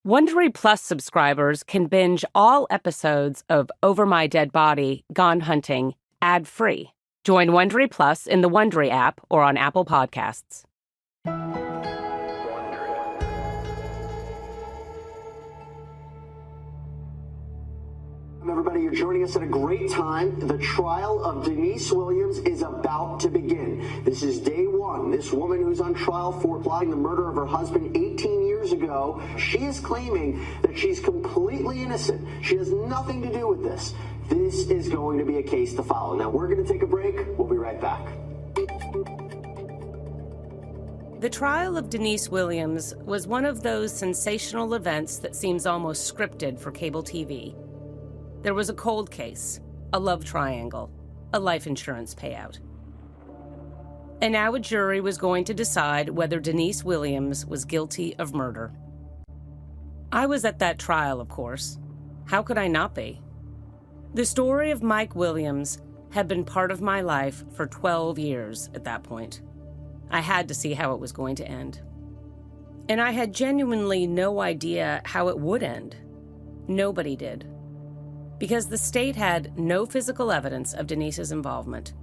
Wondery Plus subscribers can binge all episodes of Over My Dead Body, Gone Hunting, ad-free. Join Wondery Plus in the Wondery app or on Apple Podcasts. Everybody, you're joining us at a great time. The trial of Denise Williams is about to begin. This is day one. This woman who's on trial for plotting the murder of her husband 18 years ago, she is claiming that she's completely innocent. She has nothing to do with this. This is going to be a case to follow. Now, we're going to take a break. We'll be right back. The trial of Denise Williams was one of those sensational events that seems almost scripted for cable TV. There was a cold case, a love triangle, a life insurance payout. And now a jury was going to decide whether Denise Williams was guilty of murder. I was at that trial, of course. How could I not be? The story of Mike Williams had been part of my life for 12 years at that point. I had to see how it was going to end. And I had genuinely no idea how it would end. Nobody did. Because the state had no physical evidence of Denise's involvement,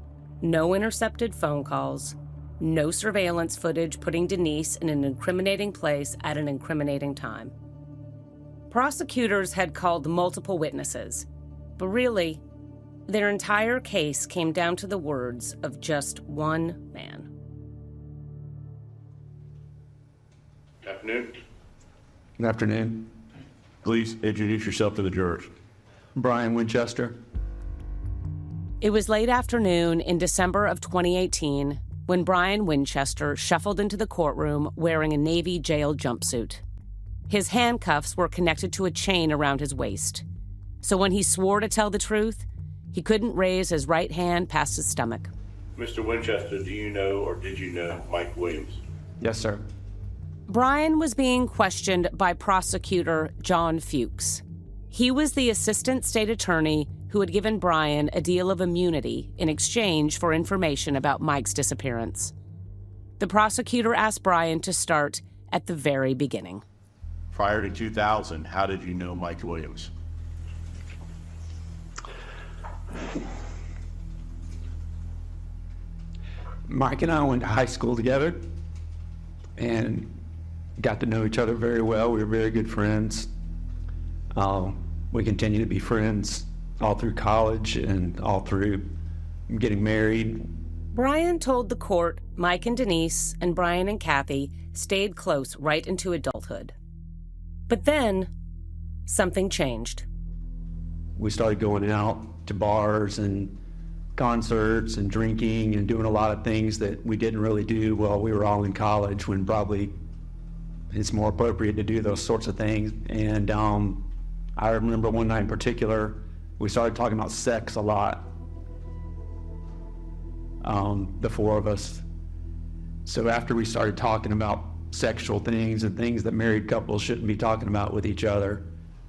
no intercepted phone calls, no surveillance footage putting Denise in an incriminating place at an incriminating time. Prosecutors had called multiple witnesses, but really, their entire case came down to the words of just one man. Good afternoon. Good afternoon. Please introduce yourself to the jurors. Brian Winchester. It was late afternoon in December of 2018 when Brian Winchester shuffled into the courtroom wearing a Navy jail jumpsuit. His handcuffs were connected to a chain around his waist, so when he swore to tell the truth, he couldn't raise his right hand past his stomach. Mr. Winchester, do you know or did you know Mike Williams? Yes, sir. Brian was being questioned by prosecutor John Fuchs. He was the assistant state attorney who had given Brian a deal of immunity in exchange for information about Mike's disappearance. The prosecutor asked Brian to start at the very beginning. Prior to 2000, how did you know Mike Williams? Mike and I went to high school together and got to know each other very well. We were very good friends. We continued to be friends all through college and all through getting married. Brian told the court Mike and Denise and Brian and Kathy stayed close right into adulthood. But then, something changed. We started going out to bars and concerts and drinking and doing a lot of things that we didn't really do while we were all in college, when probably it's more appropriate to do those sorts of things. And I remember one night in particular, we started talking about sex a lot, the four of us. So after we started talking about sexual things and things that married couples shouldn't be talking about with each other,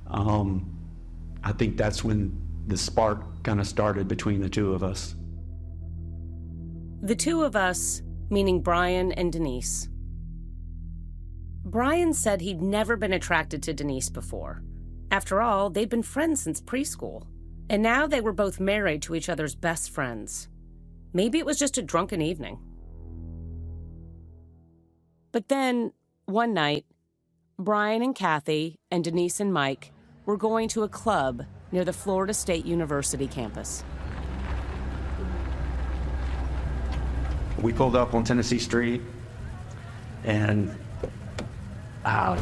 I think that's when the spark kind of started between the two of us. The two of us, meaning Brian and Denise. Brian said he'd never been attracted to Denise before. After all, they'd been friends since preschool, and now they were both married to each other's best friends. Maybe it was just a drunken evening. But then, one night, Brian and Kathy and Denise and Mike were going to a club near the Florida State University campus. We pulled up on Tennessee Street, and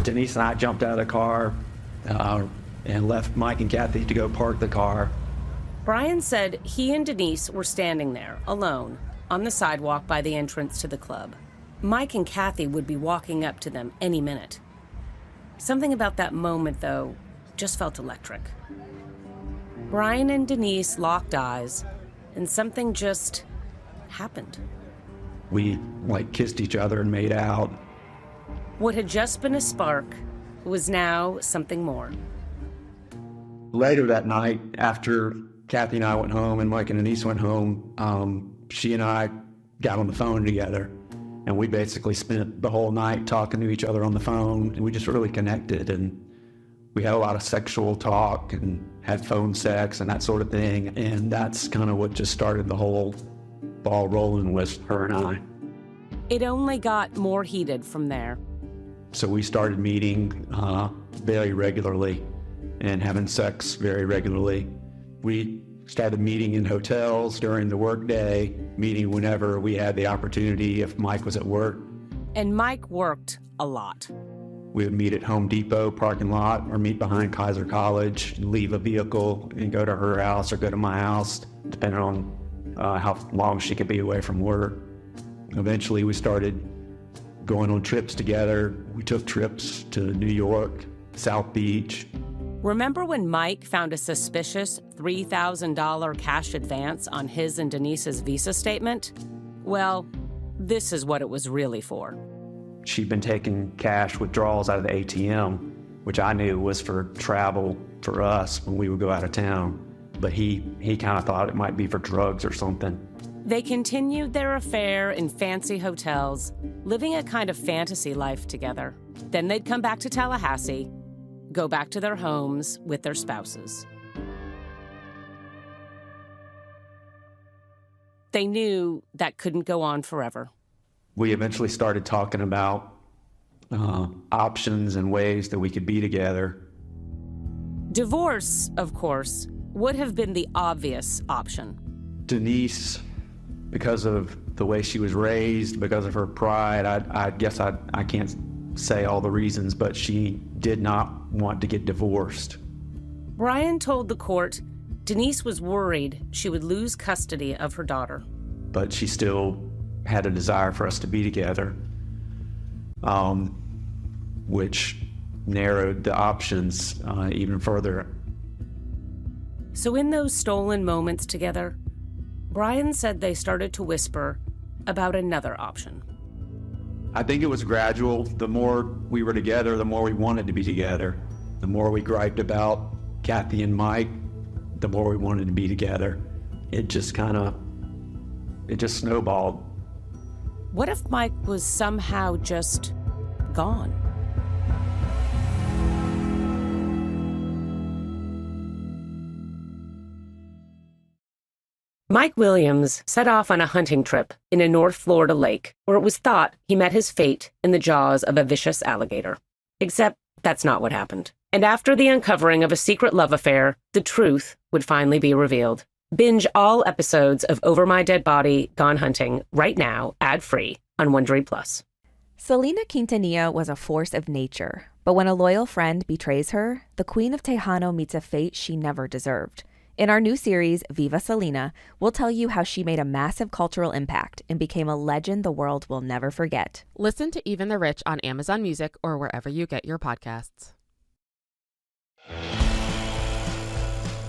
Denise and I jumped out of the car and left Mike and Kathy to go park the car. Brian said he and Denise were standing there, alone, on the sidewalk by the entrance to the club. Mike and Kathy would be walking up to them any minute. Something about that moment, though, just felt electric. Brian and Denise locked eyes, and something just happened. We, kissed each other and made out. What had just been a spark was now something more. Later that night, after Kathy and I went home and Mike and Denise went home, she and I got on the phone together, and we basically spent the whole night talking to each other on the phone, and we just really connected. And We had a lot of sexual talk and had phone sex and that sort of thing. And that's kind of what just started the whole ball rolling with her and I. It only got more heated from there. So we started meeting very regularly and having sex very regularly. We started meeting in hotels during the workday, meeting whenever we had the opportunity if Mike was at work. And Mike worked a lot. We would meet at Home Depot parking lot or meet behind Kaiser College, leave a vehicle and go to her house or go to my house, depending on how long she could be away from work. Eventually we started going on trips together. We took trips to New York, South Beach. Remember when Mike found a suspicious $3,000 cash advance on his and Denise's Visa statement? Well, this is what it was really for. She'd been taking cash withdrawals out of the ATM, which I knew was for travel for us when we would go out of town. But he kind of thought it might be for drugs or something. They continued their affair in fancy hotels, living a kind of fantasy life together. Then they'd come back to Tallahassee, go back to their homes with their spouses. They knew that couldn't go on forever. We eventually started talking about options and ways that we could be together. Divorce, of course, would have been the obvious option. Denise, because of the way she was raised, because of her pride, I guess I can't say all the reasons, but she did not want to get divorced. Brian told the court Denise was worried she would lose custody of her daughter. But she still had a desire for us to be together, which narrowed the options even further. So in those stolen moments together, Brian said they started to whisper about another option. I think it was gradual. The more we were together, the more we wanted to be together. The more we griped about Kathy and Mike, the more we wanted to be together. It just snowballed. What if Mike was somehow just gone? Mike Williams set off on a hunting trip in a North Florida lake where it was thought he met his fate in the jaws of a vicious alligator. Except that's not what happened. And after the uncovering of a secret love affair, the truth would finally be revealed. Binge all episodes of Over My Dead Body Gone Hunting right now, ad-free, on Wondery+. Selena Quintanilla was a force of nature, but when a loyal friend betrays her, the Queen of Tejano meets a fate she never deserved. In our new series, Viva Selena, we'll tell you how she made a massive cultural impact and became a legend the world will never forget. Listen to Even the Rich on Amazon Music or wherever you get your podcasts.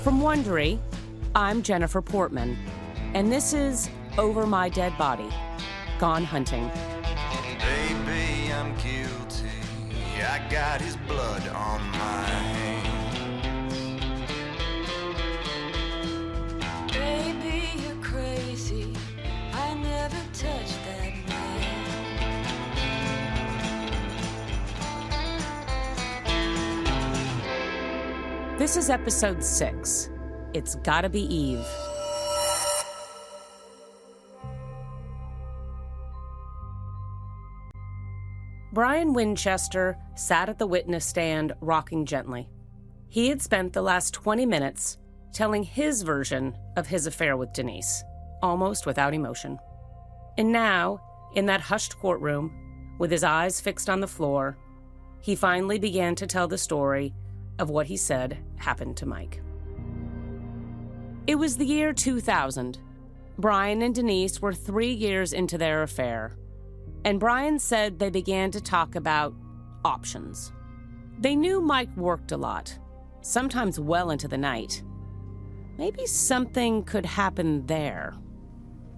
From Wondery, I'm Jennifer Portman, and this is Over My Dead Body Gone Hunting. Baby, I'm guilty. I got his blood on my hands. Baby, you're crazy. I never touched that man. This is episode 6. It's Gotta Be Eve. Brian Winchester sat at the witness stand, rocking gently. He had spent the last 20 minutes telling his version of his affair with Denise, almost without emotion. And now, in that hushed courtroom, with his eyes fixed on the floor, he finally began to tell the story of what he said happened to Mike. It was the year 2000. Brian and Denise were 3 years into their affair, and Brian said they began to talk about options. They knew Mike worked a lot, sometimes well into the night. Maybe something could happen there.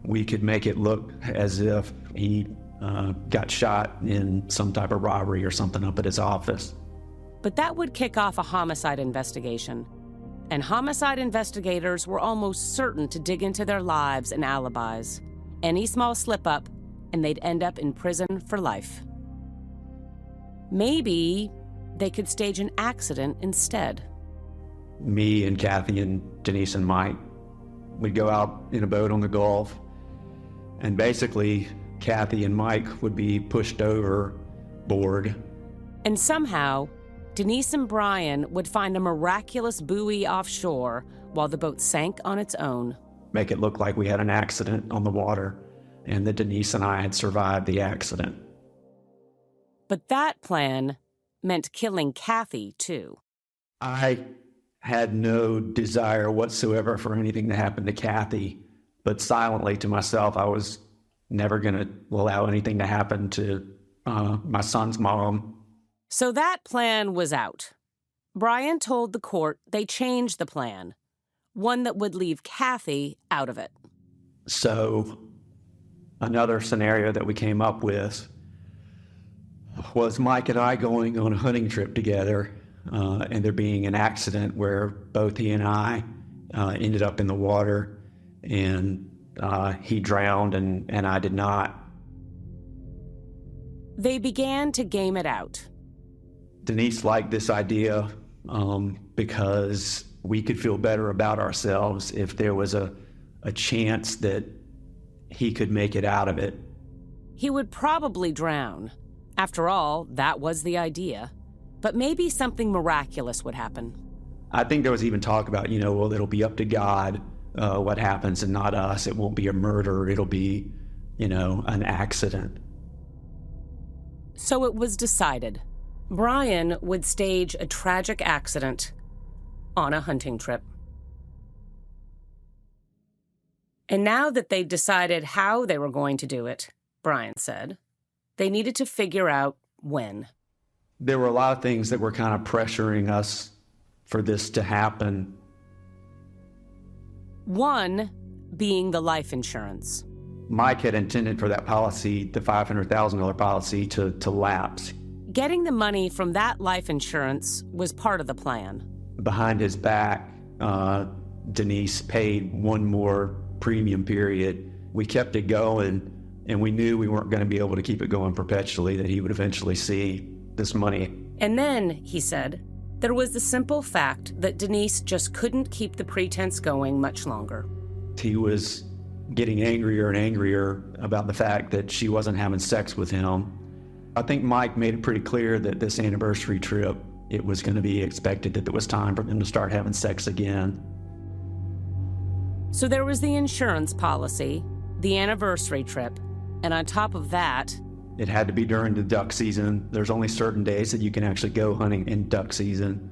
We could make it look as if he got shot in some type of robbery or something up at his office. But that would kick off a homicide investigation. And homicide investigators were almost certain to dig into their lives and alibis. Any small slip-up, and they'd end up in prison for life. Maybe they could stage an accident instead. Me and Kathy and Denise and Mike, we'd go out in a boat on the Gulf, and basically Kathy and Mike would be pushed overboard. And somehow, Denise and Brian would find a miraculous buoy offshore while the boat sank on its own. Make it look like we had an accident on the water and that Denise and I had survived the accident. But that plan meant killing Kathy, too. I had no desire whatsoever for anything to happen to Kathy, but silently to myself, I was never going to allow anything to happen to my son's mom. So that plan was out. Brian told the court they changed the plan, one that would leave Kathy out of it. So another scenario that we came up with was Mike and I going on a hunting trip together, and there being an accident where both he and I ended up in the water, and he drowned and I did not. They began to game it out. Denise liked this idea because we could feel better about ourselves if there was a chance that he could make it out of it. He would probably drown. After all, that was the idea. But maybe something miraculous would happen. I think there was even talk about, well, it'll be up to God what happens and not us. It won't be a murder. It'll be, an accident. So it was decided. Brian would stage a tragic accident on a hunting trip. And now that they'd decided how they were going to do it, Brian said, they needed to figure out when. There were a lot of things that were kind of pressuring us for this to happen. One being the life insurance. Mike had intended for that policy, the $500,000 policy, to lapse. Getting the money from that life insurance was part of the plan. Behind his back, Denise paid one more premium period. We kept it going, and we knew we weren't going to be able to keep it going perpetually, that he would eventually see this money. And then, he said, there was the simple fact that Denise just couldn't keep the pretense going much longer. He was getting angrier and angrier about the fact that she wasn't having sex with him. I think Mike made it pretty clear that this anniversary trip, it was going to be expected that it was time for them to start having sex again. So there was the insurance policy, the anniversary trip, and on top of that, it had to be during the duck season. There's only certain days that you can actually go hunting in duck season.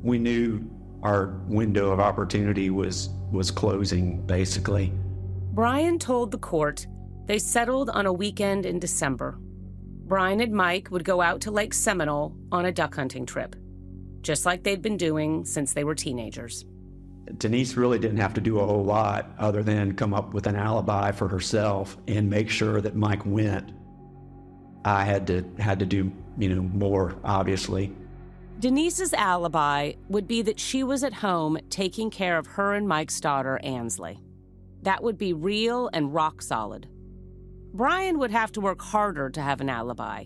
We knew our window of opportunity was closing, basically. Brian told the court they settled on a weekend in December. Brian and Mike would go out to Lake Seminole on a duck hunting trip, just like they'd been doing since they were teenagers. Denise really didn't have to do a whole lot other than come up with an alibi for herself and make sure that Mike went. I had to do, more, obviously. Denise's alibi would be that she was at home taking care of her and Mike's daughter, Ansley. That would be real and rock solid. Brian would have to work harder to have an alibi.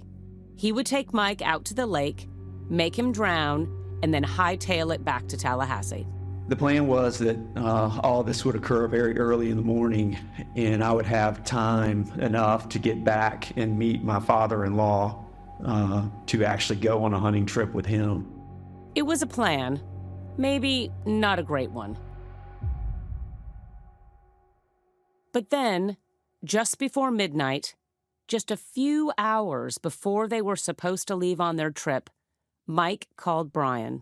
He would take Mike out to the lake, make him drown, and then hightail it back to Tallahassee. The plan was that all this would occur very early in the morning, and I would have time enough to get back and meet my father-in-law to actually go on a hunting trip with him. It was a plan, maybe not a great one. But then, just before midnight, just a few hours before they were supposed to leave on their trip, Mike called Brian.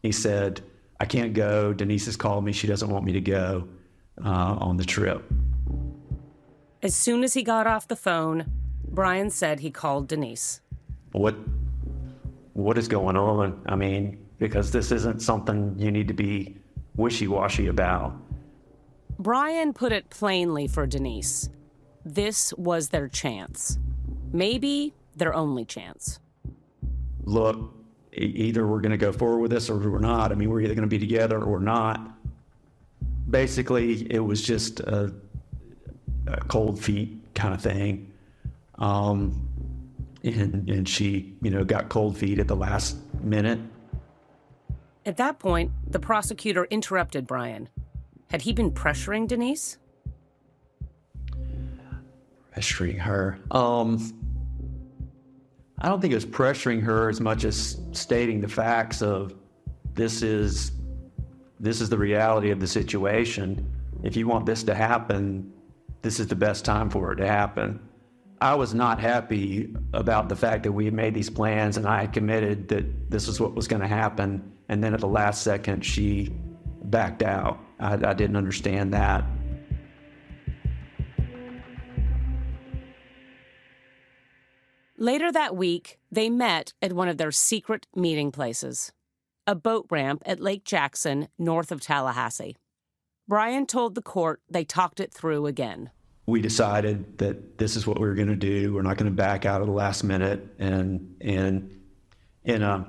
He said, "I can't go. Denise has called me. She doesn't want me to go on the trip." As soon as he got off the phone, Brian said he called Denise. What is going on? I mean, because this isn't something you need to be wishy-washy about. Brian put it plainly for Denise. This was their chance. Maybe their only chance. Look, either we're going to go forward with this or we're not. I mean, we're either going to be together or we're not. Basically, it was just a cold feet kind of thing. and she, got cold feet at the last minute. At that point, the prosecutor interrupted Brian. Had he been pressuring Denise? Pressuring her. I don't think it was pressuring her as much as stating the facts of this is the reality of the situation. If you want this to happen, this is the best time for it to happen. I was not happy about the fact that we had made these plans and I had committed that this is what was going to happen. And then at the last second, she backed out. I didn't understand that. Later that week, they met at one of their secret meeting places, a boat ramp at Lake Jackson, north of Tallahassee. Brian told the court they talked it through again. We decided that this is what we were going to do. We're not going to back out at the last minute. And in a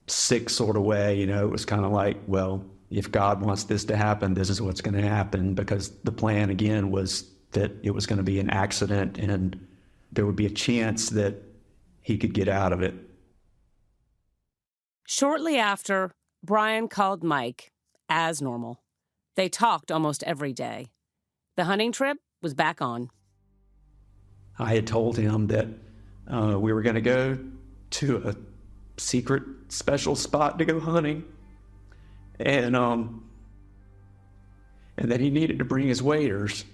sick sort of way, it was kind of like, well, if God wants this to happen, this is what's going to happen, because the plan, again, was that it was going to be an accident and there would be a chance that he could get out of it. Shortly after, Brian called Mike, as normal. They talked almost every day. The hunting trip was back on. I had told him that we were going to go to a secret special spot to go hunting, and that he needed to bring his waders.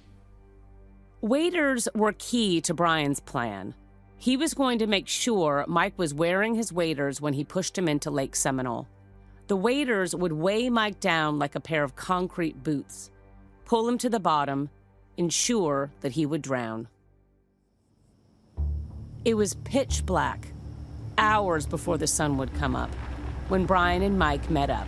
Waders were key to Brian's plan. He was going to make sure Mike was wearing his waders when he pushed him into Lake Seminole. The waders would weigh Mike down like a pair of concrete boots, pull him to the bottom, ensure that he would drown. It was pitch black, hours before the sun would come up, when Brian and Mike met up.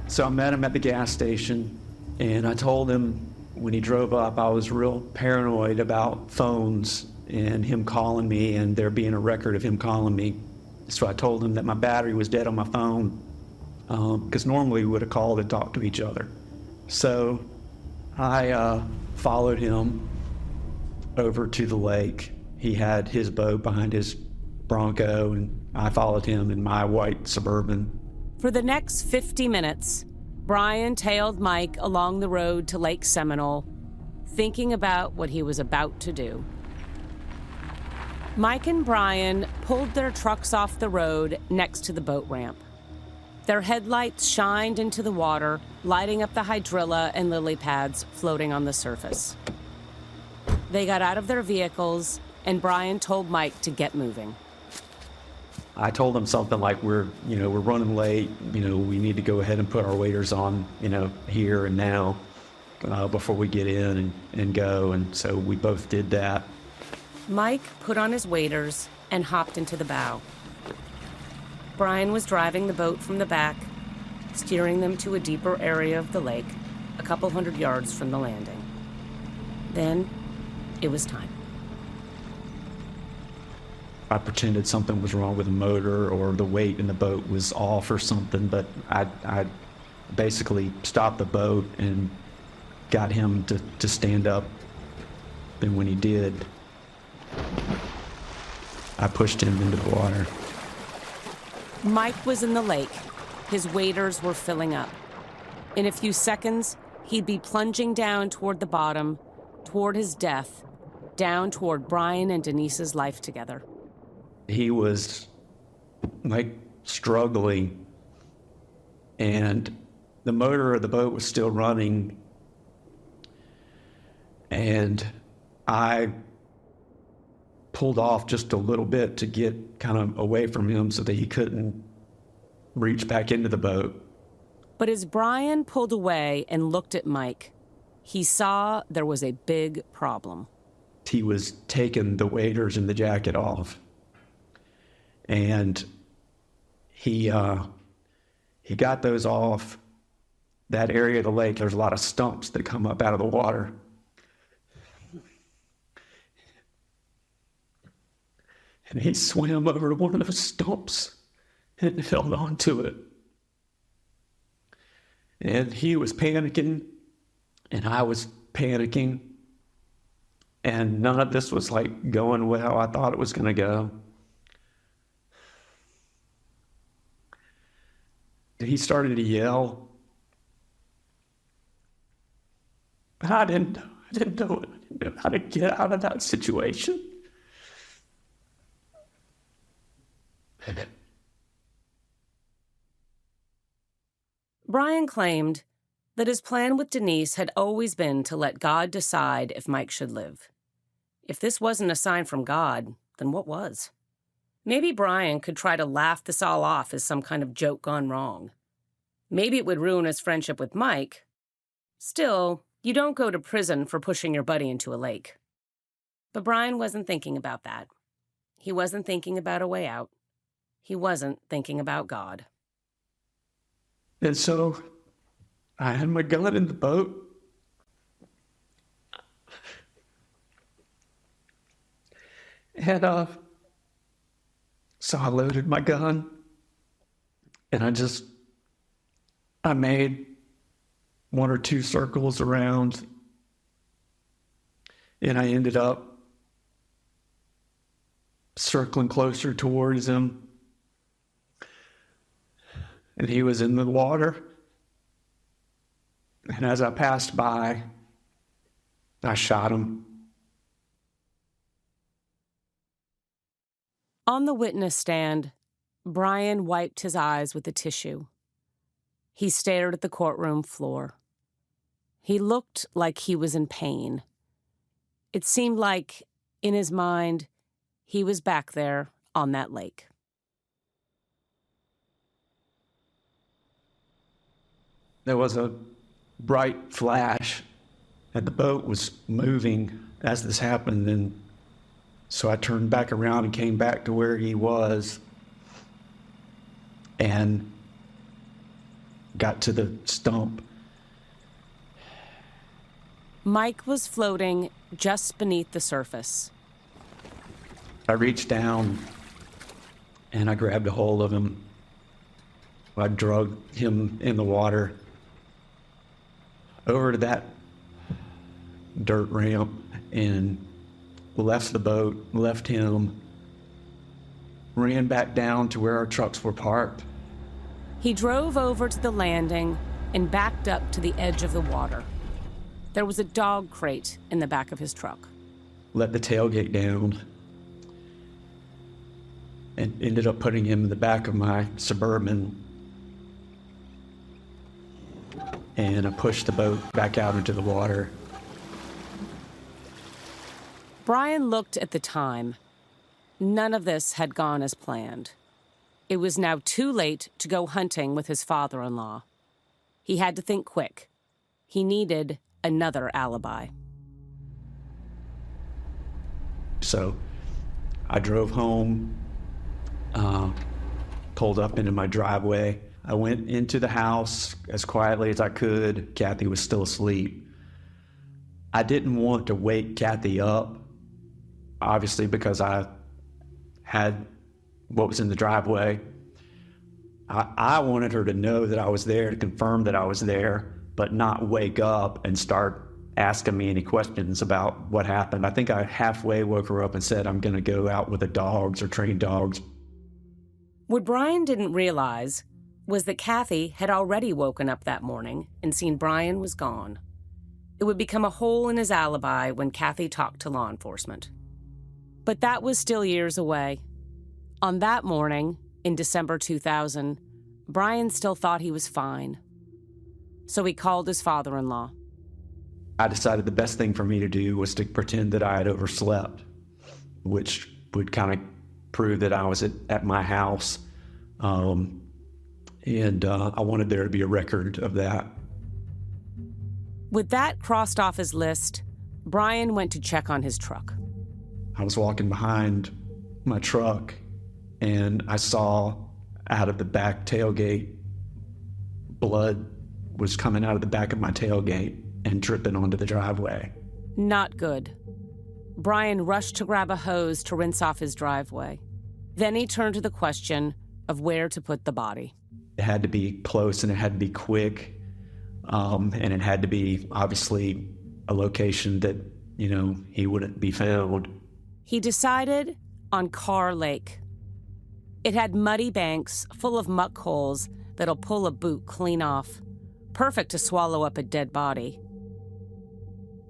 So I met him at the gas station, and I told him when he drove up, I was real paranoid about phones and him calling me and there being a record of him calling me. So I told him that my battery was dead on my phone, because normally we would have called and talked to each other. So I followed him over to the lake. He had his boat behind his Bronco, and I followed him in my white Suburban. For the next 50 minutes, Brian tailed Mike along the road to Lake Seminole, thinking about what he was about to do. Mike and Brian pulled their trucks off the road next to the boat ramp. Their headlights shined into the water, lighting up the hydrilla and lily pads floating on the surface. They got out of their vehicles, and Brian told Mike to get moving. I told him something like, we're running late, we need to go ahead and put our waders on, here and now, before we get in and go. And so we both did that. Mike put on his waders and hopped into the bow. Brian was driving the boat from the back, steering them to a deeper area of the lake, a couple hundred yards from the landing. Then, it was time. I pretended something was wrong with the motor or the weight in the boat was off or something, but I basically stopped the boat and got him to stand up. And when he did, I pushed him into the water. Mike was in the lake. His waders were filling up. In a few seconds, he'd be plunging down toward the bottom, toward his death, down toward Brian and Denise's life together. He was, struggling, and the motor of the boat was still running, and I pulled off just a little bit to get kind of away from him so that he couldn't reach back into the boat. But as Brian pulled away and looked at Mike, he saw there was a big problem. He was taking the waders and the jacket off. And he got those off. That area of the lake, there's a lot of stumps that come up out of the water. And he swam over to one of those stumps and held on to it. And he was panicking, and I was panicking. And none of this was going well. I thought it was going to go. he started to yell. But I didn't know how to get out of that situation. Brian claimed that his plan with Denise had always been to let God decide if Mike should live. If this wasn't a sign from God, then what was? Maybe Brian could try to laugh this all off as some kind of joke gone wrong. Maybe it would ruin his friendship with Mike. Still, you don't go to prison for pushing your buddy into a lake. But Brian wasn't thinking about that. He wasn't thinking about a way out. He wasn't thinking about God. And so I had my gun in the boat. And so I loaded my gun, and I made 1 or 2 circles around, and I ended up circling closer towards him, and he was in the water. And as I passed by, I shot him. On the witness stand, Brian wiped his eyes with a tissue. He stared at the courtroom floor. He looked like he was in pain. It seemed like, in his mind, he was back there on that lake. There was a bright flash, and the boat was moving as this happened, and so I turned back around and came back to where he was and got to the stump. Mike was floating just beneath the surface. I reached down and I grabbed a hold of him. I dragged him in the water over to that dirt ramp and left the boat, left him, ran back down to where our trucks were parked. He drove over to the landing and backed up to the edge of the water. There was a dog crate in the back of his truck. Let the tailgate down and ended up putting him in the back of my Suburban. And I pushed the boat back out into the water. Brian looked at the time. None of this had gone as planned. It was now too late to go hunting with his father-in-law. He had to think quick. He needed another alibi. So I drove home, pulled up into my driveway. I went into the house as quietly as I could. Kathy was still asleep. I didn't want to wake Kathy up, obviously, because I had what was in the driveway. I wanted her to know that I was there, to confirm that I was there, but not wake up and start asking me any questions about what happened. I think I halfway woke her up and said, I'm going to go out with the dogs or train dogs. What Brian didn't realize was that Kathy had already woken up that morning and seen Brian was gone. It would become a hole in his alibi when Kathy talked to law enforcement. But that was still years away. On that morning, in December 2000, Brian still thought he was fine. So he called his father-in-law. I decided the best thing for me to do was to pretend that I had overslept, which would kind of prove that I was at my house. And I wanted there to be a record of that. With that crossed off his list, Brian went to check on his truck. I was walking behind my truck, and I saw out of the back tailgate, blood was coming out of the back of my tailgate and dripping onto the driveway. Not good. Brian rushed to grab a hose to rinse off his driveway. Then he turned to the question of where to put the body. It had to be close and it had to be quick. And it had to be, obviously, a location that, he wouldn't be found. He decided on Carr Lake. It had muddy banks full of muck holes that'll pull a boot clean off, perfect to swallow up a dead body.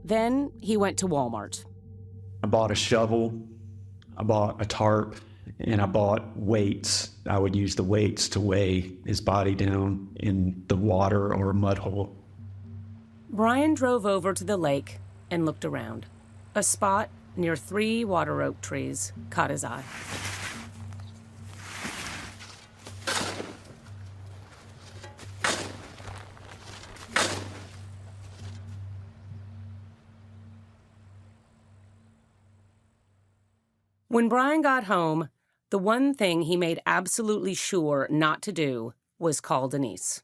Then he went to Walmart. I bought a shovel, I bought a tarp, and I bought weights. I would use the weights to weigh his body down in the water or mud hole. Brian drove over to the lake and looked around. A spot near 3 water oak trees caught his eye. When Brian got home, the one thing he made absolutely sure not to do was call Denise.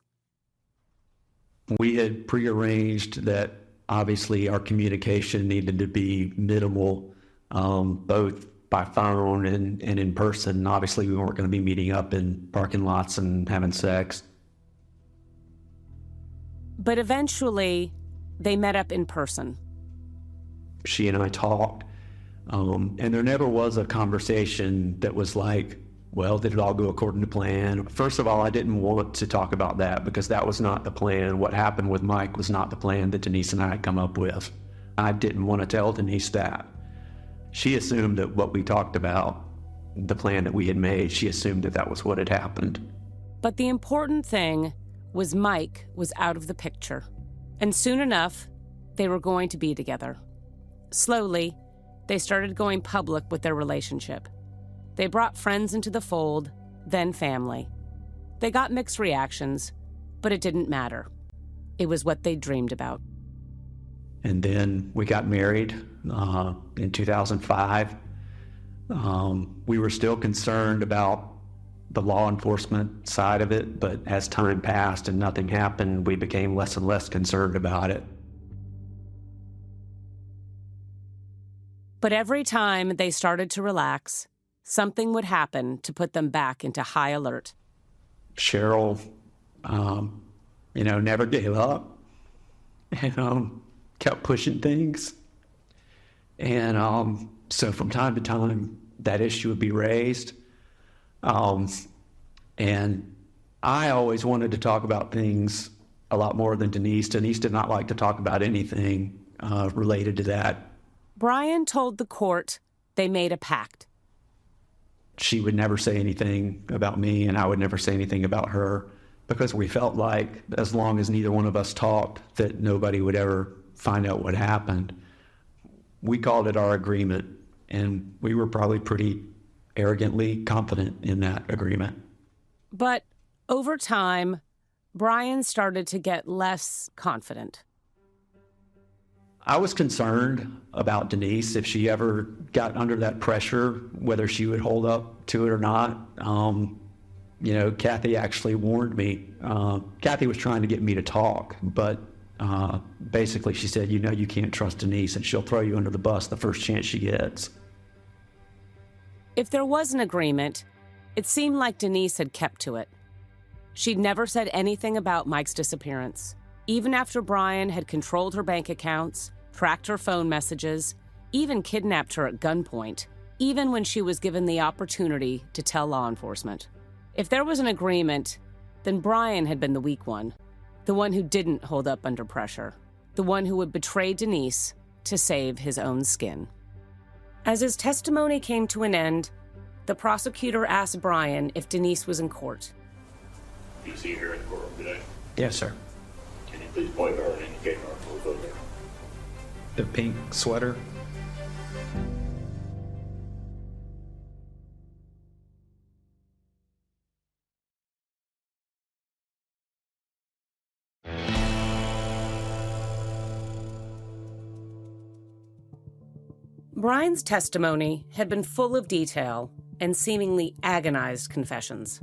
We had prearranged that obviously our communication needed to be minimal, both by phone and in person. Obviously, we weren't going to be meeting up in parking lots and having sex. But eventually, they met up in person. She and I talked, and there never was a conversation that was like, well, did it all go according to plan? First of all, I didn't want to talk about that because that was not the plan. What happened with Mike was not the plan that Denise and I had come up with. I didn't want to tell Denise that. She assumed that what we talked about, the plan that we had made, she assumed that that was what had happened. But the important thing was Mike was out of the picture. And soon enough, they were going to be together. Slowly, they started going public with their relationship. They brought friends into the fold, then family. They got mixed reactions, but it didn't matter. It was what they dreamed about. And then we got married in 2005. We were still concerned about the law enforcement side of it, but as time passed and nothing happened, we became less and less concerned about it. But every time they started to relax, something would happen to put them back into high alert. Cheryl, never gave up and kept pushing things. And so from time to time, that issue would be raised. And I always wanted to talk about things a lot more than Denise. Denise did not like to talk about anything related to that. Brian told the court they made a pact. She would never say anything about me, and I would never say anything about her, because we felt like as long as neither one of us talked, that nobody would ever find out what happened. We called it our agreement, and we were probably pretty arrogantly confident in that agreement. But over time, Brian started to get less confident. I was concerned about Denise, if she ever got under that pressure, whether she would hold up to it or not. Kathy actually warned me. Kathy was trying to get me to talk, but basically she said, you can't trust Denise, and she'll throw you under the bus the first chance she gets. If there was an agreement, it seemed like Denise had kept to it. She'd never said anything about Mike's disappearance. Even after Brian had controlled her bank accounts, tracked her phone messages, even kidnapped her at gunpoint, even when she was given the opportunity to tell law enforcement. If there was an agreement, then Brian had been the weak one, the one who didn't hold up under pressure, the one who would betray Denise to save his own skin. As his testimony came to an end, the prosecutor asked Brian if Denise was in court. Do you see her in the courtroom today? Yes, sir. Can you please point her and indicate her photo there? The pink sweater. Brian's testimony had been full of detail and seemingly agonized confessions.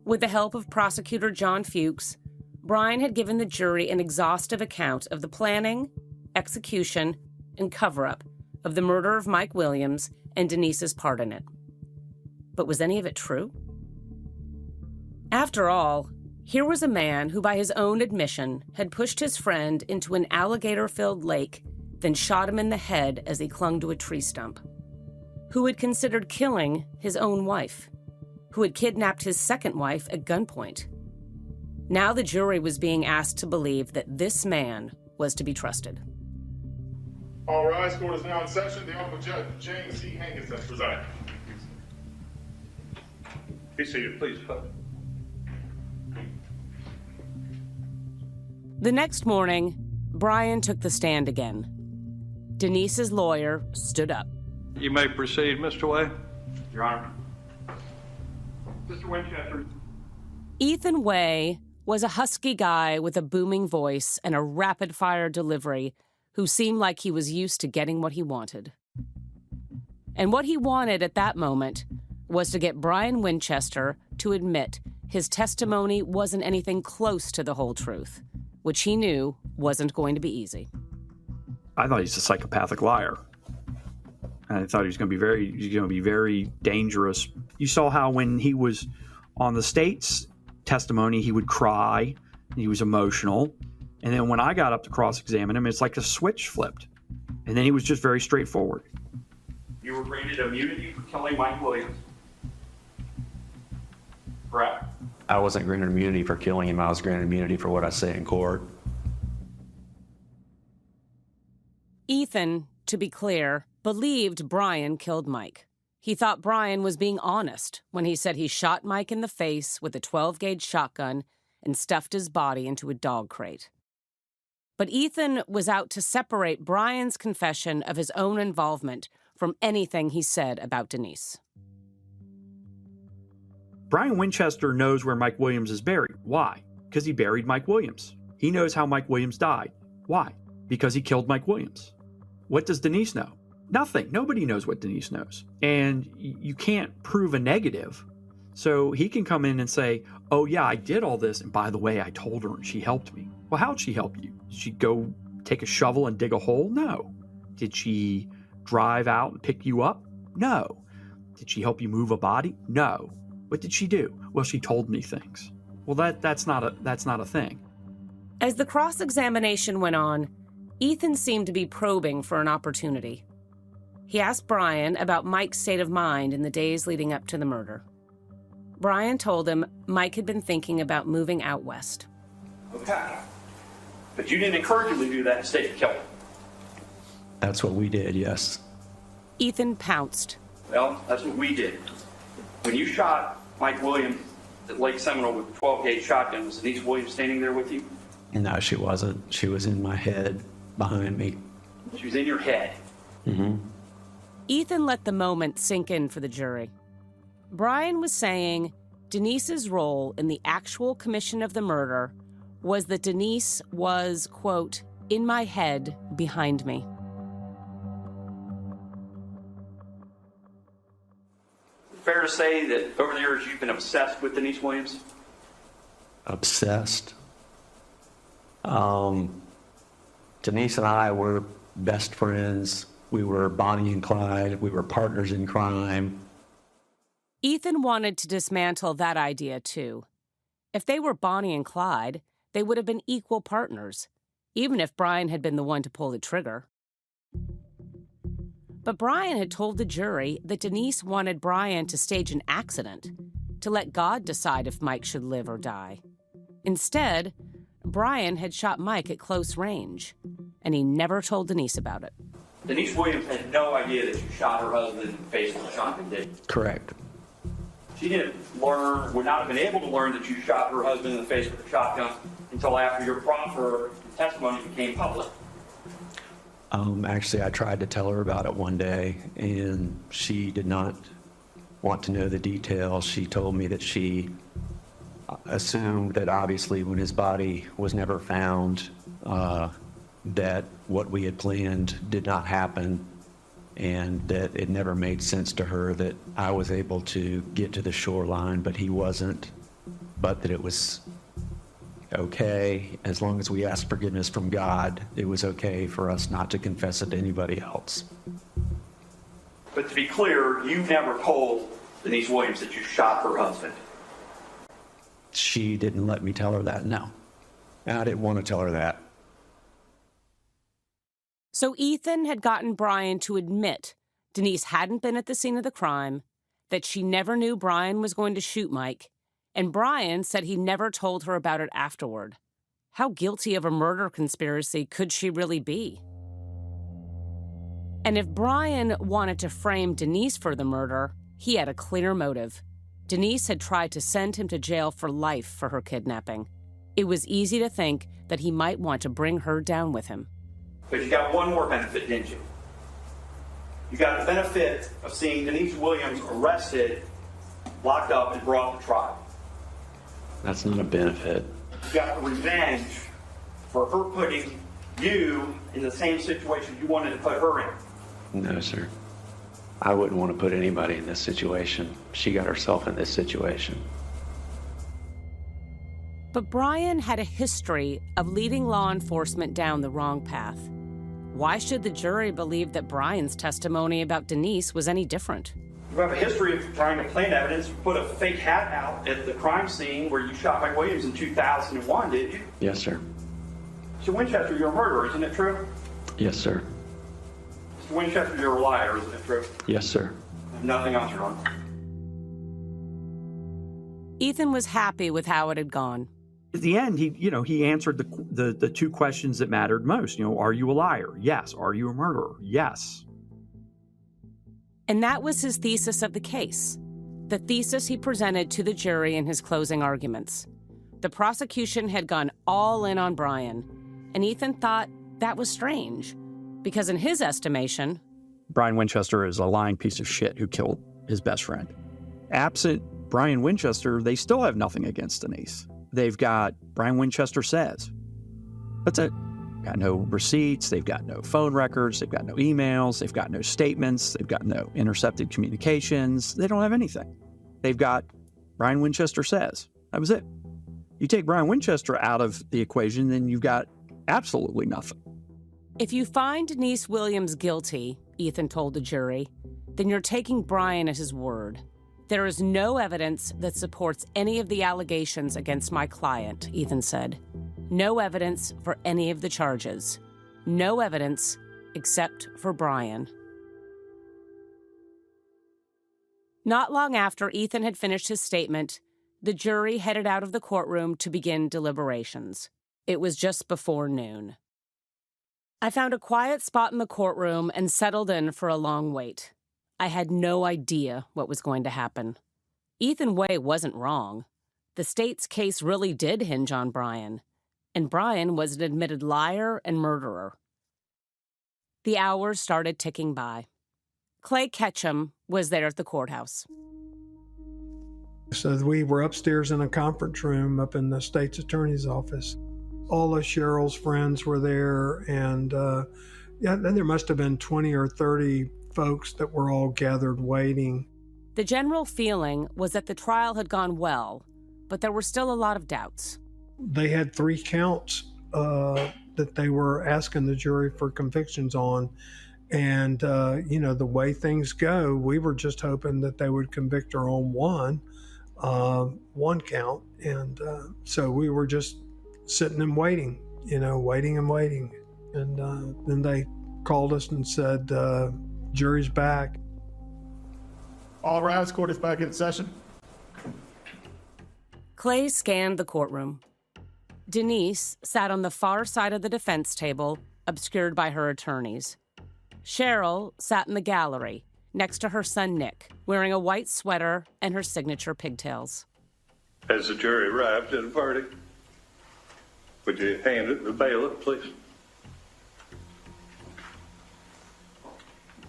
With the help of prosecutor John Fuchs, Brian had given the jury an exhaustive account of the planning, execution, and cover-up of the murder of Mike Williams and Denise's part in it. But was any of it true? After all, here was a man who, by his own admission, had pushed his friend into an alligator-filled lake, then shot him in the head as he clung to a tree stump, who had considered killing his own wife, who had kidnapped his second wife at gunpoint, Now the jury was being asked to believe that this man was to be trusted. All rise. Court is now in session. The Honorable Judge James C. Hankins has presided. Be seated, please. The next morning, Brian took the stand again. Denise's lawyer stood up. You may proceed, Mr. Way. Your Honor. Mr. Winchester. Ethan Way was a husky guy with a booming voice and a rapid-fire delivery who seemed like he was used to getting what he wanted. And what he wanted at that moment was to get Brian Winchester to admit his testimony wasn't anything close to the whole truth, which he knew wasn't going to be easy. I thought he's a psychopathic liar. I thought he was going to be very dangerous. You saw how when he was on the state's testimony, he would cry, he was emotional. And then when I got up to cross-examine him, it's like a switch flipped. And then he was just very straightforward. You were granted immunity for killing Mike Williams. Correct. I wasn't granted immunity for killing him. I was granted immunity for what I say in court. Ethan, to be clear, believed Brian killed Mike. He thought Brian was being honest when he said he shot Mike in the face with a 12-gauge shotgun and stuffed his body into a dog crate. But Ethan was out to separate Brian's confession of his own involvement from anything he said about Denise. Brian Winchester knows where Mike Williams is buried. Why? Because he buried Mike Williams. He knows how Mike Williams died. Why? Because he killed Mike Williams. What does Denise know? Nothing. Nobody knows what Denise knows. And you can't prove a negative. So he can come in and say, oh yeah, I did all this. And by the way, I told her and she helped me. Well, how'd she help you? Did she go take a shovel and dig a hole? No. Did she drive out and pick you up? No. Did she help you move a body? No. What did she do? Well, she told me things. Well, that's not a thing. As the cross-examination went on, Ethan seemed to be probing for an opportunity. He asked Brian about Mike's state of mind in the days leading up to the murder. Brian told him Mike had been thinking about moving out west. Okay. But you didn't encourage him to do that instead of kill him. That's what we did, yes. Ethan pounced. Well, that's what we did. When you shot Mike Williams at Lake Seminole with a 12-gauge shotgun, was Denise Williams standing there with you? No, she wasn't. She was in my head, behind me. She was in your head. Mm-hmm. Ethan let the moment sink in for the jury. Brian was saying Denise's role in the actual commission of the murder was that Denise was, quote, in my head behind me. Fair to say that over the years you've been obsessed with Denise Williams? Obsessed? Denise and I were best friends. We were Bonnie and Clyde. We were partners in crime. Ethan wanted to dismantle that idea, too. If they were Bonnie and Clyde, they would have been equal partners, even if Brian had been the one to pull the trigger. But Brian had told the jury that Denise wanted Brian to stage an accident, to let God decide if Mike should live or die. Instead, Brian had shot Mike at close range, and he never told Denise about it. Denise Williams had no idea that you shot her husband in the face with a shotgun, did you? Correct. She didn't learn, would not have been able to learn that you shot her husband in the face with a shotgun until after your proffer testimony became public. Actually, I tried to tell her about it one day, and she did not want to know the details. She told me that she assumed that obviously when his body was never found, that what we had planned did not happen, and that it never made sense to her that I was able to get to the shoreline, but he wasn't, but that it was okay, as long as we asked forgiveness from God, it was okay for us not to confess it to anybody else. But to be clear, you never told Denise Williams that you shot her husband. She didn't let me tell her that, no. And I didn't want to tell her that. So Ethan had gotten Brian to admit Denise hadn't been at the scene of the crime, that she never knew Brian was going to shoot Mike, And Brian said he never told her about it afterward. How guilty of a murder conspiracy could she really be? And if Brian wanted to frame Denise for the murder, he had a clear motive. Denise had tried to send him to jail for life for her kidnapping. It was easy to think that he might want to bring her down with him. But you got one more benefit, didn't you? You got the benefit of seeing Denise Williams arrested, locked up, and brought to trial. That's not a benefit. You got the revenge for her putting you in the same situation you wanted to put her in. No, sir. I wouldn't want to put anybody in this situation. She got herself in this situation. But Brian had a history of leading law enforcement down the wrong path. Why should the jury believe that Brian's testimony about Denise was any different? You have a history of trying to plant evidence, put a fake hat out at the crime scene where you shot Mike Williams in 2001, did you? Yes, sir. Mr. Winchester, you're a murderer, isn't it true? Yes, sir. Mr. Winchester, you're a liar, isn't it true? Yes, sir. I have nothing else, Your Honor. Ethan was happy with how it had gone. At the end, he answered the two questions that mattered most. Are you a liar? Yes. Are you a murderer? Yes. And that was his thesis of the case, the thesis he presented to the jury in his closing arguments. The prosecution had gone all in on Brian, and Ethan thought that was strange, because in his estimation, Brian Winchester is a lying piece of shit who killed his best friend. Absent Brian Winchester, they still have nothing against Denise. They've got Brian Winchester says. That's it. Got no receipts, they've got no phone records, they've got no emails, they've got no statements, they've got no intercepted communications. They don't have anything. They've got Brian Winchester says. That was it. You take Brian Winchester out of the equation, then you've got absolutely nothing. If you find Denise Williams guilty, Ethan told the jury, then you're taking Brian at his word. There is no evidence that supports any of the allegations against my client, Ethan said. No evidence for any of the charges. No evidence except for Brian. Not long after Ethan had finished his statement, the jury headed out of the courtroom to begin deliberations. It was just before noon. I found a quiet spot in the courtroom and settled in for a long wait. I had no idea what was going to happen. Ethan Way wasn't wrong. The state's case really did hinge on Brian. And Brian was an admitted liar and murderer. The hours started ticking by. Clay Ketchum was there at the courthouse. So we were upstairs in a conference room up in the state's attorney's office. All of Cheryl's friends were there, and then there must have been 20 or 30 folks that were all gathered waiting. The general feeling was that the trial had gone well, but there were still a lot of doubts. They had 3 counts that they were asking the jury for convictions on. And, the way things go, we were just hoping that they would convict her on one count. And so we were just sitting and waiting, waiting and waiting. And then they called us and said, jury's back. All rise, court is back in session. Clay scanned the courtroom. Denise sat on the far side of the defense table, obscured by her attorneys. Cheryl sat in the gallery, next to her son Nick, wearing a white sweater and her signature pigtails. Has the jury arrived at a verdict? Would you hand it to the bailiff, please?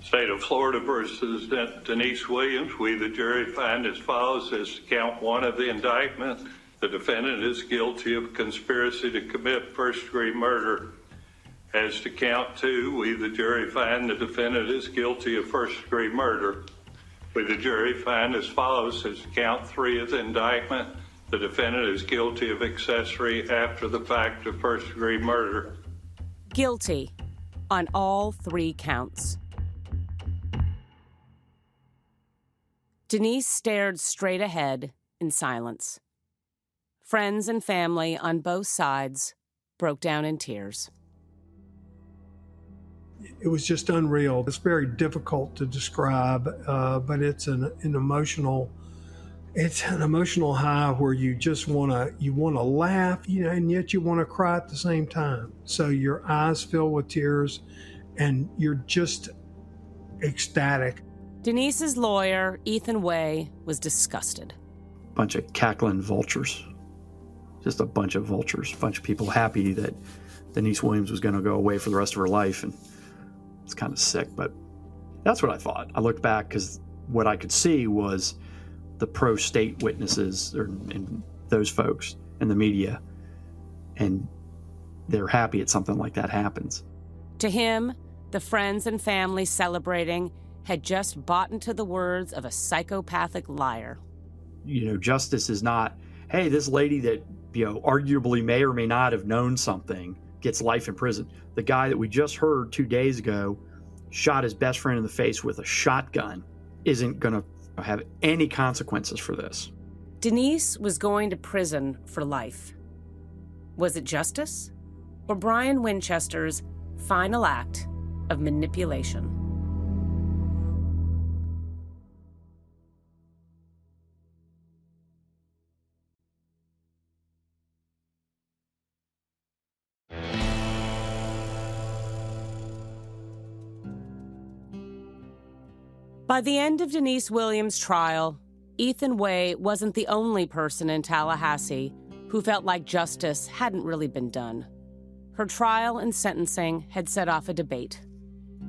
State of Florida versus Denise Williams. We, the jury, find as follows as count 1 of the indictment. The defendant is guilty of conspiracy to commit first-degree murder. As to count 2, we, the jury, find the defendant is guilty of first-degree murder. We, the jury, find as follows as count 3 of the indictment. The defendant is guilty of accessory after the fact of first-degree murder. Guilty on all 3 counts. Denise stared straight ahead in silence. Friends and family on both sides broke down in tears. It was just unreal. It's very difficult to describe, but it's an emotional it's an emotional high where you just want to laugh, and yet you want to cry at the same time. So your eyes fill with tears and you're just ecstatic. Denise's lawyer, Ethan Way, was disgusted. Bunch of cackling vultures. Just a bunch of vultures. A bunch of people happy that Denise Williams was going to go away for the rest of her life. And it's kind of sick, but that's what I thought. I looked back because what I could see was the pro-state witnesses and those folks in the media, and they're happy that something like that happens. To him, the friends and family celebrating had just bought into the words of a psychopathic liar. Justice is not, hey, this lady that, arguably may or may not have known something gets life in prison. The guy that we just heard 2 days ago shot his best friend in the face with a shotgun isn't going to have any consequences for this. Denise was going to prison for life. Was it justice? Or Brian Winchester's final act of manipulation? By the end of Denise Williams' trial, Ethan Way wasn't the only person in Tallahassee who felt like justice hadn't really been done. Her trial and sentencing had set off a debate.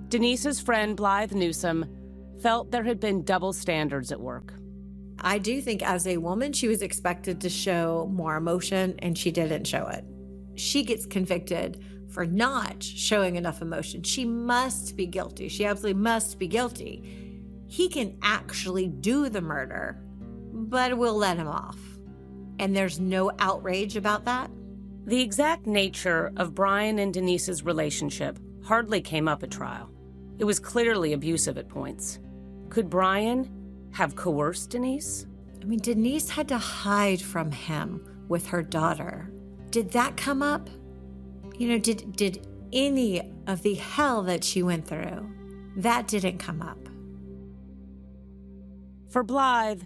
Denise's friend Blythe Newsom felt there had been double standards at work. I do think as a woman, she was expected to show more emotion, and she didn't show it. She gets convicted for not showing enough emotion. She must be guilty. She absolutely must be guilty. He can actually do the murder, but we'll let him off. And there's no outrage about that. The exact nature of Brian and Denise's relationship hardly came up at trial. It was clearly abusive at points. Could Brian have coerced Denise? Denise had to hide from him with her daughter. Did that come up? Did any of the hell that she went through, that didn't come up. For Blythe,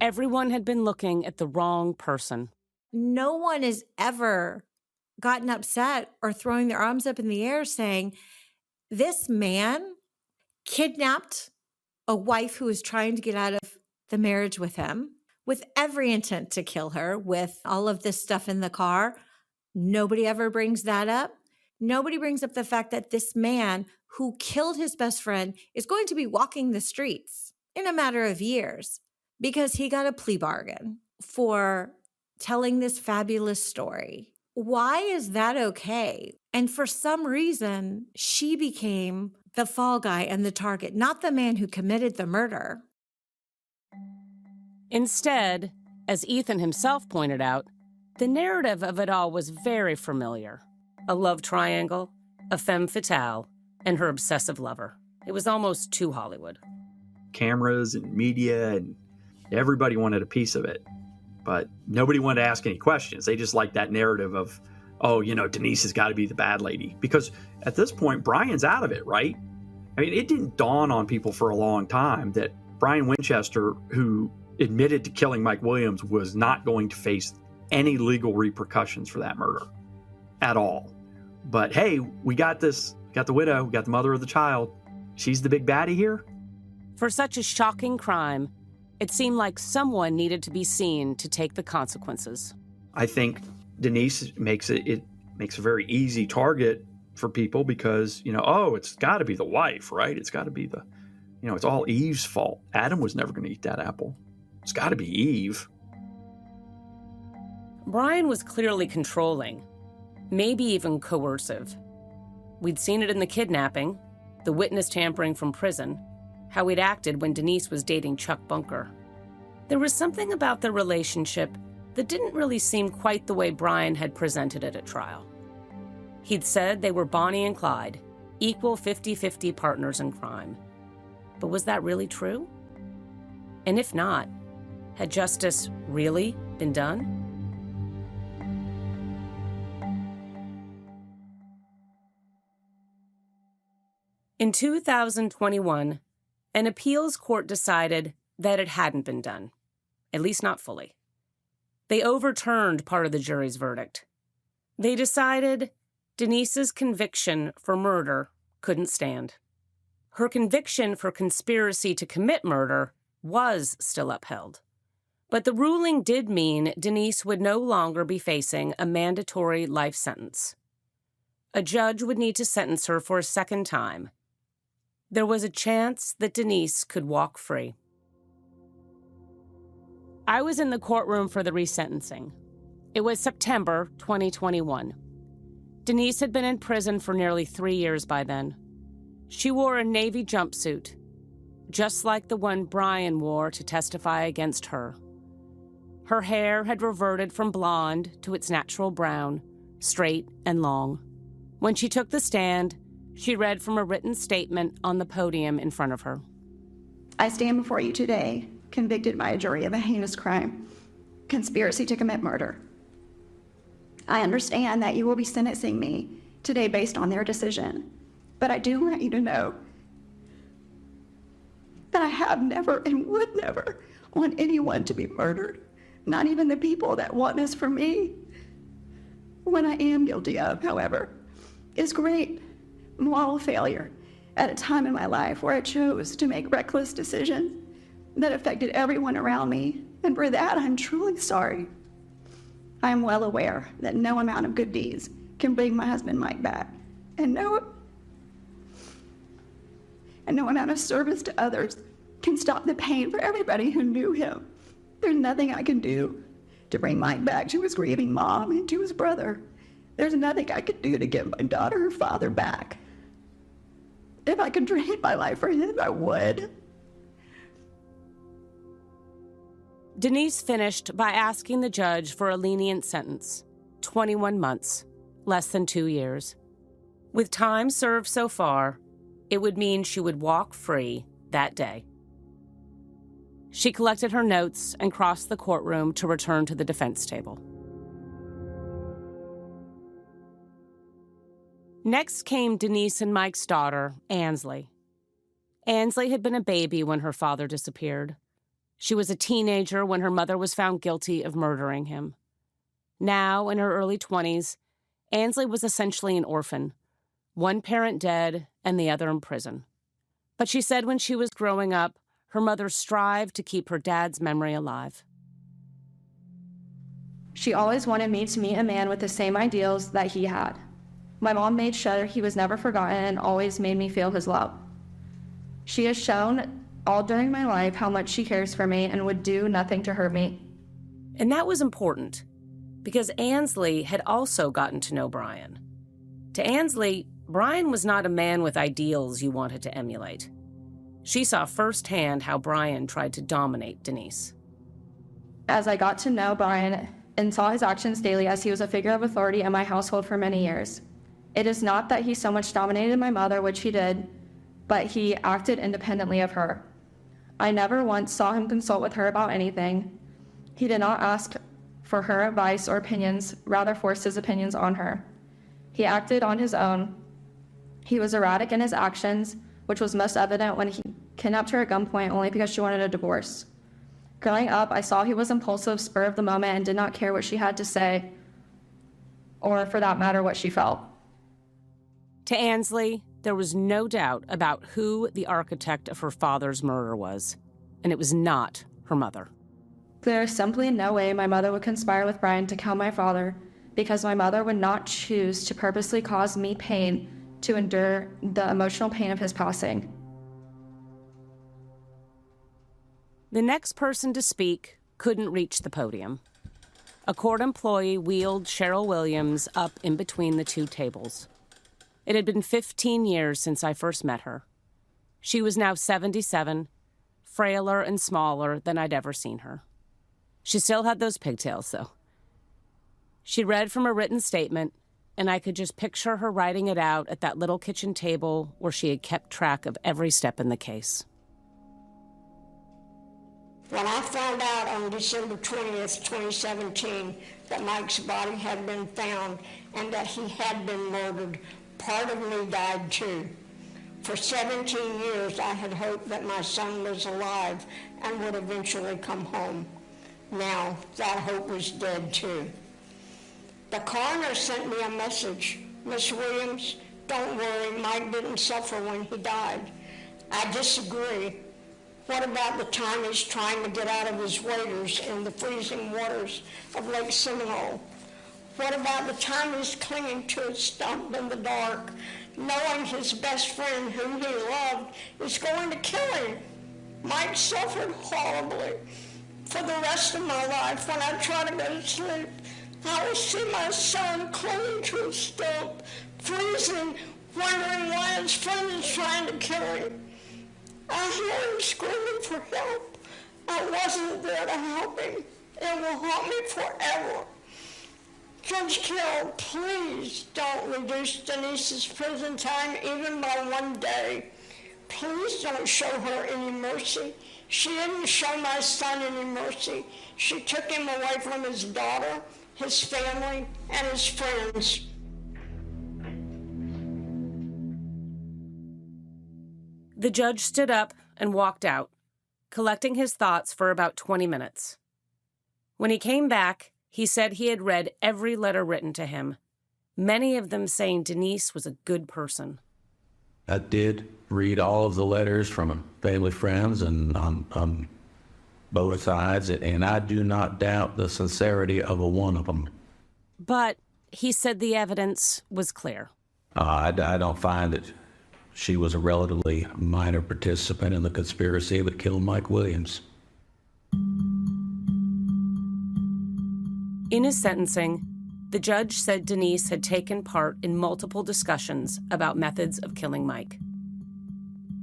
everyone had been looking at the wrong person. No one has ever gotten upset or throwing their arms up in the air saying, this man kidnapped a wife who was trying to get out of the marriage with him with every intent to kill her with all of this stuff in the car. Nobody ever brings that up. Nobody brings up the fact that this man who killed his best friend is going to be walking the streets in a matter of years because he got a plea bargain for telling this fabulous story. Why is that okay? And for some reason, she became the fall guy and the target, not the man who committed the murder. Instead, as Ethan himself pointed out, the narrative of it all was very familiar. A love triangle, a femme fatale, and her obsessive lover. It was almost too Hollywood. Cameras and media and everybody wanted a piece of it, but nobody wanted to ask any questions. They just liked that narrative of, Denise has got to be the bad lady, because at this point, Brian's out of it, right? It didn't dawn on people for a long time that Brian Winchester, who admitted to killing Mike Williams, was not going to face any legal repercussions for that murder at all. But hey, we got this, got the widow, we got the mother of the child. She's the big baddie here. For such a shocking crime, it seemed like someone needed to be seen to take the consequences. I think Denise makes a very easy target for people because, it's got to be the wife, right? It's got to be it's all Eve's fault. Adam was never going to eat that apple. It's got to be Eve. Brian was clearly controlling, maybe even coercive. We'd seen it in the kidnapping, the witness tampering from prison, how he'd acted when Denise was dating Chuck Bunker. There was something about their relationship that didn't really seem quite the way Brian had presented it at trial. He'd said they were Bonnie and Clyde, equal 50-50 partners in crime. But was that really true? And if not, had justice really been done? In 2021, an appeals court decided that it hadn't been done. at least not fully. They overturned part of the jury's verdict. They decided Denise's conviction for murder couldn't stand. Her conviction for conspiracy to commit murder was still upheld. But the ruling did mean Denise would no longer be facing a mandatory life sentence. A judge would need to sentence her for a second time. There was a chance that Denise could walk free. I was in the courtroom for the resentencing. It was September 2021. Denise had been in prison for nearly 3 years by then. She wore a navy jumpsuit, just like the one Brian wore to testify against her. Her hair had reverted from blonde to its natural brown, straight and long. When she took the stand, she read from a written statement on the podium in front of her. I stand before you today, convicted by a jury of a heinous crime, conspiracy to commit murder. I understand that you will be sentencing me today based on their decision, but I do want you to know that I have never and would never want anyone to be murdered, not even the people that want this for me. What I am guilty of, however, is great moral failure at a time in my life where I chose to make reckless decisions that affected everyone around me, and for that I'm truly sorry. I am well aware that no amount of good deeds can bring my husband Mike back, and no amount of service to others can stop the pain for everybody who knew him. There's nothing I can do to bring Mike back to his grieving mom and to his brother. There's nothing I could do to give my daughter her father back. If I could trade my life for him, I would. Denise finished by asking the judge for a lenient sentence, 21 months, less than 2 years. With time served so far, it would mean she would walk free that day. She collected her notes and crossed the courtroom to return to the defense table. Next came Denise and Mike's daughter, Ansley. Ansley had been a baby when her father disappeared. She was a teenager when her mother was found guilty of murdering him. Now, in her early 20s, Ansley was essentially an orphan, one parent dead and the other in prison. But she said when she was growing up, her mother strived to keep her dad's memory alive. She always wanted me to meet a man with the same ideals that he had. My mom made sure he was never forgotten and always made me feel his love. She has shown all during my life how much she cares for me and would do nothing to hurt me. And that was important, because Ansley had also gotten to know Brian. To Ansley, Brian was not a man with ideals you wanted to emulate. She saw firsthand how Brian tried to dominate Denise. As I got to know Brian and saw his actions daily as he was a figure of authority in my household for many years, it is not that he so much dominated my mother, which he did, but he acted independently of her. I never once saw him consult with her about anything. He did not ask for her advice or opinions, rather forced his opinions on her. He acted on his own. He was erratic in his actions, which was most evident when he kidnapped her at gunpoint only because she wanted a divorce. Growing up, I saw he was impulsive, spur of the moment, and did not care what she had to say, or for that matter, what she felt. To Ansley, there was no doubt about who the architect of her father's murder was, and it was not her mother. There is simply no way my mother would conspire with Brian to kill my father, because my mother would not choose to purposely cause me pain to endure the emotional pain of his passing. The next person to speak couldn't reach the podium. A court employee wheeled Cheryl Williams up in between the two tables. It had been 15 years since I first met her. She was now 77, frailer and smaller than I'd ever seen her. She still had those pigtails, though. She read from a written statement, and I could just picture her writing it out at that little kitchen table where she had kept track of every step in the case. When I found out on December 20th, 2017, that Mike's body had been found and that he had been murdered, part of me died too. For 17 years, I had hoped that my son was alive and would eventually come home. Now, that hope was dead too. The coroner sent me a message. Miss Williams, don't worry, Mike didn't suffer when he died. I disagree. What about the time he's trying to get out of his waders in the freezing waters of Lake Seminole? What about the time he's clinging to a stump in the dark, knowing his best friend whom he loved is going to kill him? Mike suffered horribly. For the rest of my life, when I try to go to sleep, I will see my son clinging to a stump, freezing, wondering why his friend is trying to kill him. I hear him screaming for help. I wasn't there to help him. It will haunt me forever. Judge Carroll, please don't reduce Denise's prison time even by 1 day. Please don't show her any mercy. She didn't show my son any mercy. She took him away from his daughter, his family, and his friends. The judge stood up and walked out, collecting his thoughts for about 20 minutes. When he came back, he said he had read every letter written to him, many of them saying Denise was a good person. I did read all of the letters from family friends and on both sides, and I do not doubt the sincerity of a one of them. But he said the evidence was clear. I don't find that she was a relatively minor participant in the conspiracy that killed Mike Williams. In his sentencing, the judge said Denise had taken part in multiple discussions about methods of killing Mike.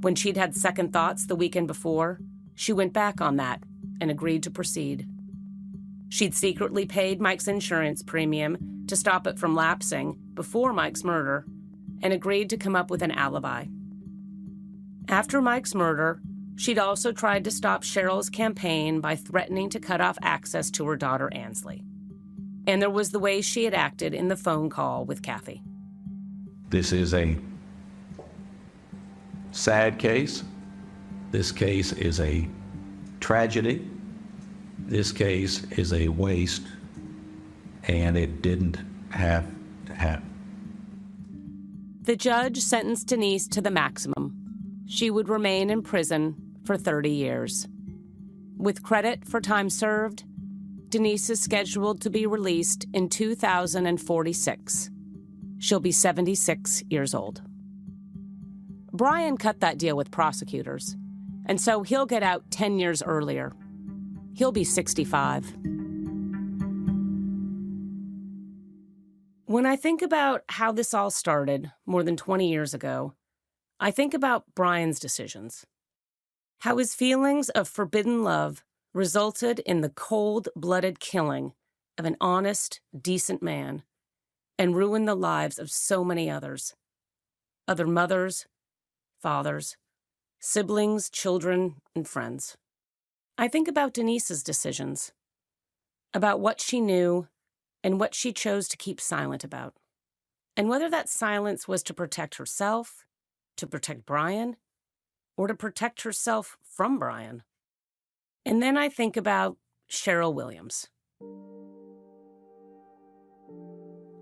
When she'd had second thoughts the weekend before, she went back on that and agreed to proceed. She'd secretly paid Mike's insurance premium to stop it from lapsing before Mike's murder and agreed to come up with an alibi. After Mike's murder, she'd also tried to stop Cheryl's campaign by threatening to cut off access to her daughter Ansley. And there was the way she had acted in the phone call with Kathy. This is a sad case. This case is a tragedy. This case is a waste, and it didn't have to happen. The judge sentenced Denise to the maximum. She would remain in prison for 30 years. With credit for time served, Denise is scheduled to be released in 2046. She'll be 76 years old. Brian cut that deal with prosecutors, and so he'll get out 10 years earlier. He'll be 65. When I think about how this all started more than 20 years ago, I think about Brian's decisions. How his feelings of forbidden love resulted in the cold-blooded killing of an honest, decent man and ruined the lives of so many others. Other mothers, fathers, siblings, children, and friends. I think about Denise's decisions, about what she knew and what she chose to keep silent about, and whether that silence was to protect herself, to protect Brian, or to protect herself from Brian. And then I think about Cheryl Williams.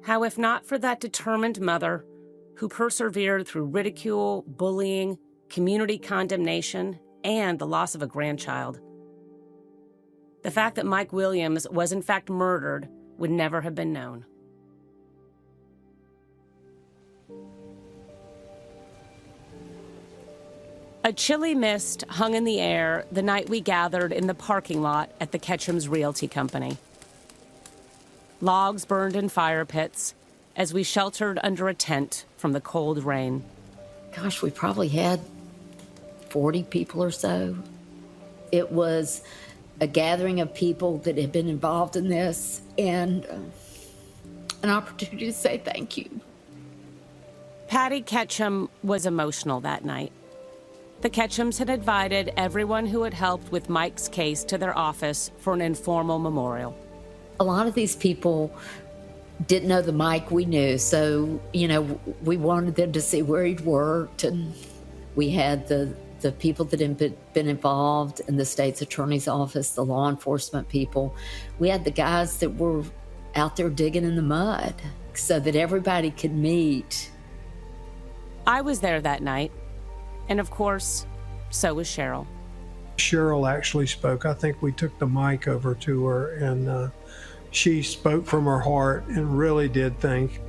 How if not for that determined mother who persevered through ridicule, bullying, community condemnation, and the loss of a grandchild, the fact that Mike Williams was in fact murdered would never have been known. A chilly mist hung in the air the night we gathered in the parking lot at the Ketchum's Realty Company. Logs burned in fire pits as we sheltered under a tent from the cold rain. Gosh, we probably had 40 people or so. It was a gathering of people that had been involved in this and an opportunity to say thank you. Patty Ketchum was emotional that night. The Ketchums had invited everyone who had helped with Mike's case to their office for an informal memorial. A lot of these people didn't know the Mike we knew, so, we wanted them to see where he'd worked, and we had the the people that had been involved in the state's attorney's office, the law enforcement people. We had the guys that were out there digging in the mud so that everybody could meet. I was there that night, and of course, so was Cheryl. Cheryl actually spoke. I think we took the mic over to her, and she spoke from her heart and really did thank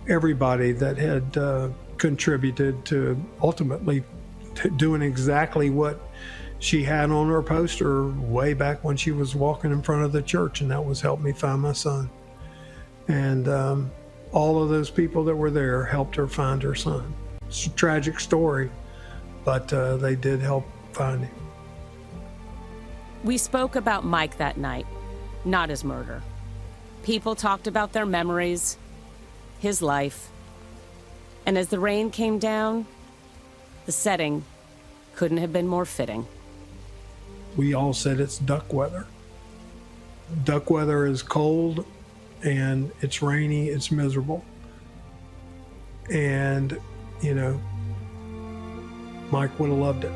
everybody that had contributed to ultimately doing exactly what she had on her poster way back when she was walking in front of the church, and that was help me find my son. And all of those people that were there helped her find her son. It's a tragic story, but they did help find him. We spoke about Mike that night, not his murder. People talked about their memories, his life. And as the rain came down, the setting couldn't have been more fitting. We all said it's duck weather. Duck weather is cold, and it's rainy, it's miserable. And, you know, Mike would have loved it.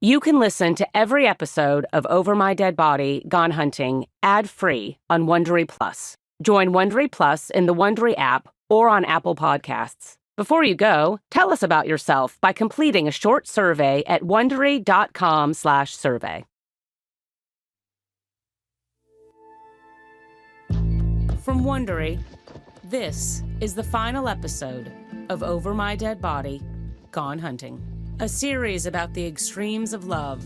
You can listen to every episode of Over My Dead Body, Gone Hunting, ad-free on Wondery Plus. Join Wondery Plus in the Wondery app or on Apple Podcasts. Before you go, tell us about yourself by completing a short survey at Wondery.com/survey. From Wondery, this is the final episode of Over My Dead Body, Gone Hunting. A series about the extremes of love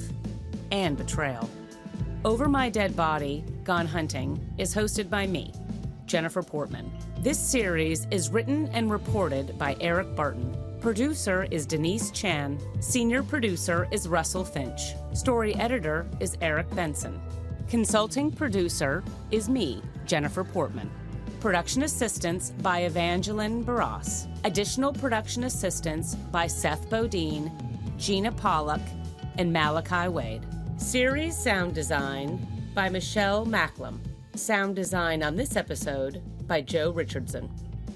and betrayal. Over My Dead Body, Gone Hunting is hosted by me, Jennifer Portman. This series is written and reported by Eric Barton. Producer is Denise Chan. Senior producer is Russell Finch. Story editor is Eric Benson. Consulting producer is me, Jennifer Portman. Production assistance by Evangeline Barras. Additional production assistance by Seth Bodine, Gina Pollock, and Malachi Wade. Series sound design by Michelle Macklem. Sound design on this episode by Joe Richardson.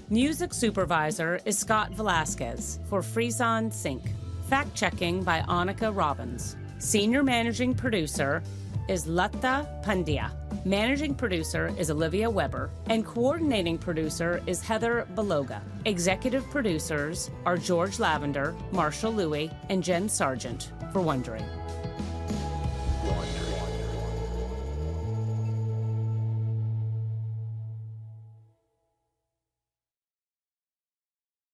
Music supervisor is Scott Velasquez for Frison Sync. Fact checking by Annika Robbins. Senior managing producer is Lata Pandya. Managing producer is Olivia Weber, and coordinating producer is Heather Beloga. Executive producers are George Lavender, Marshall Louie, and Jen Sargent for Wondery.